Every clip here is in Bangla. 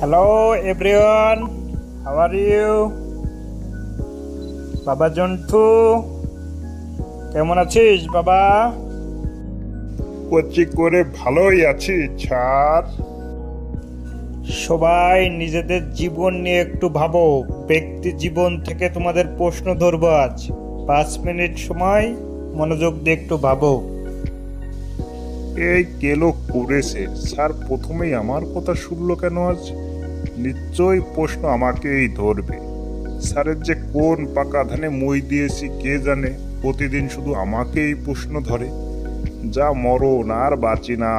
Hello everyone, how are you? বাবা জন্টু, কেমন আছিস বাবা? কচি করে ভালোই আছি ছাড়। সবাই নিজেদের জীবন নিয়ে একটু ভাবো। ব্যক্তি জীবন থেকে তোমাদের প্রশ্ন ধরবো আজ। 5 মিনিট সময় মনোযোগ দিয়ে একটু ভাবো। এই কেলো করেছে স্যার, প্রথমেই আমার কথা শুনলো কেন আজ? নিশ্চয়ই প্রশ্ন আমাকেই ধরবে। স্যারের যে কোন পাকা ধানে মই দিয়েছি কে জানে, প্রতিদিন শুধু আমাকেই প্রশ্ন ধরে। যা মরণ, আর বাঁচি না।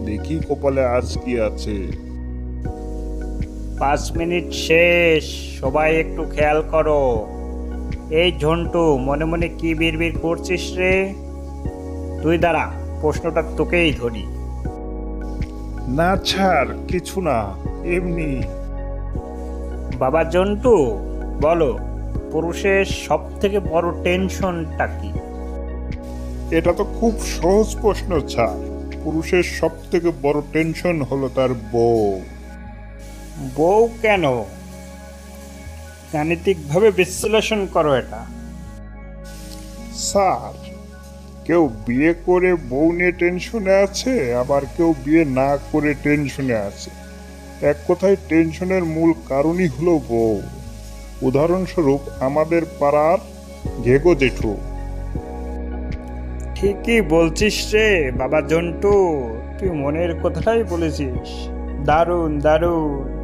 দেখি কপালে আজ কি আছে। 5 মিনিট শেষ, সবাই একটু খেয়াল করো। এই ঝন্টু, মনে মনে কি বিড়বিড় করছিস রে? তুই দাঁড়া, প্রশ্নটা তোকেই ধরি। না ছাড়, কিছু না, এমনি। বাবা জন্টু, বলো, পুরুষের সব থেকে বড় টেনশনটা কি? এটা তো খুব সহজ প্রশ্ন ছাড়। পুরুষের সব থেকে বড় টেনশন হলো তার বউ। বউ কেন? গাণিতিকভাবে বিশ্লেষণ করো এটা। স্যার, কেউ বিয়ে করে বউ নিয়ে টেনশনে আছে, আবার কেউ বিয়ে না করে টেনশনে আছে। এক কথায় টেনশনের মূল কারণই হলো বউ। উদাহরণস্বরূপ আমাদের পাড়ার ঘেগো জেঠু। ঠিকই বলছিস রে বাবা জন্টু, তুই মনের কথাটাই বলেছিস। দারুণ দারুণ।